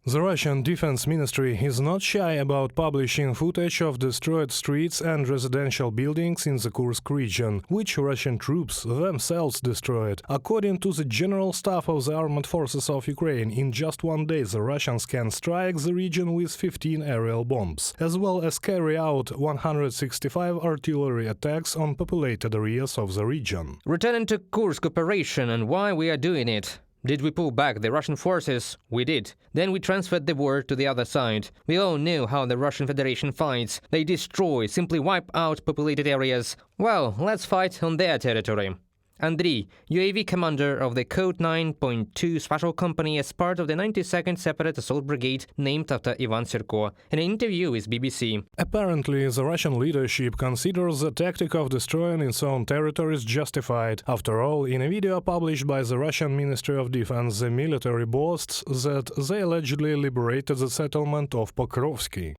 The Russian Defense Ministry is not shy about publishing footage of destroyed streets and residential buildings in the Kursk region, which Russian troops themselves destroyed. According to the General Staff of the Armed Forces of Ukraine, in just one day the Russians can strike the region with 15 aerial bombs, as well as carry out 165 artillery attacks on populated areas of the region. Returning to Kursk operation and why we are doing it. Did we pull back the Russian forces? We did. Then we transferred the war to the other side. We all knew how the Russian Federation fights. They destroy, simply wipe out populated areas. Well, let's fight on their territory. Andriy, UAV commander of the Code 9.2 Special Company as part of the 92nd Separate Assault Brigade named after Ivan Sirko, in an interview with BBC. Apparently, the Russian leadership considers the tactic of destroying its own territories justified. After all, in a video published by the Russian Ministry of Defense, the military boasts that they allegedly liberated the settlement of Pokrovsky.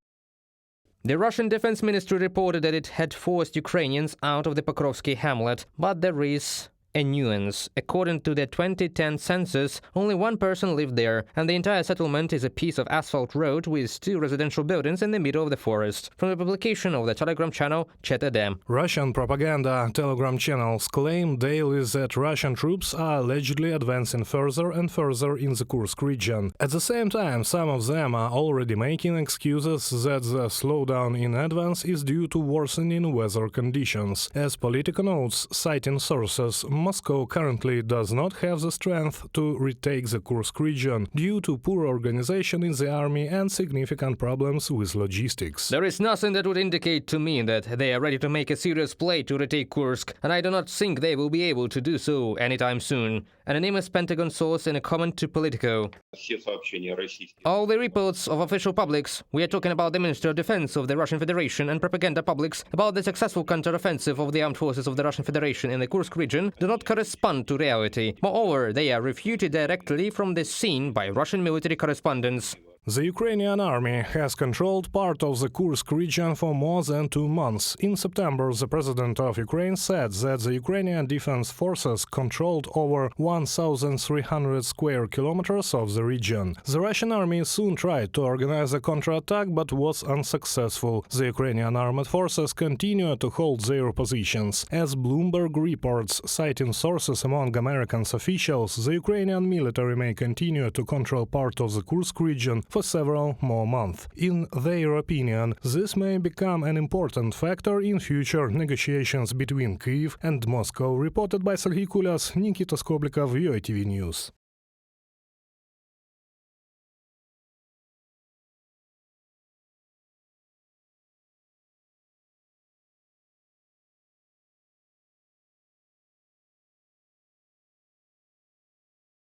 The Russian Defense Ministry reported that it had forced Ukrainians out of the Pokrovsky hamlet, but there is a nuance. According to the 2010 census, only one person lived there, and the entire settlement is a piece of asphalt road with 2 residential buildings in the middle of the forest. From the publication of the Telegram channel Chet-Edem. Russian propaganda Telegram channels claim daily that Russian troops are allegedly advancing further and further in the Kursk region. At the same time, some of them are already making excuses that the slowdown in advance is due to worsening weather conditions. As Politico notes, citing sources, Moscow currently does not have the strength to retake the Kursk region due to poor organization in the army and significant problems with logistics. There is nothing that would indicate to me that they are ready to make a serious play to retake Kursk, and I do not think they will be able to do so anytime soon. An anonymous Pentagon source in a comment to Politico. All the reports of official publics, we are talking about the Ministry of Defense of the Russian Federation and propaganda publics about the successful counter-offensive of the armed forces of the Russian Federation in the Kursk region, do not correspond to reality. Moreover, they are refuted directly from the scene by Russian military correspondents. The Ukrainian army has controlled part of the Kursk region for more than 2 months. In September, the president of Ukraine said that the Ukrainian defense forces controlled over 1,300 square kilometers of the region. The Russian army soon tried to organize a counterattack but was unsuccessful. The Ukrainian armed forces continue to hold their positions. As Bloomberg reports, citing sources among American officials, the Ukrainian military may continue to control part of the Kursk region for several more months. In their opinion, this may become an important factor in future negotiations between Kyiv and Moscow. Reported by Serhiy Kulyas, Nikita Skoblikov, UATV News.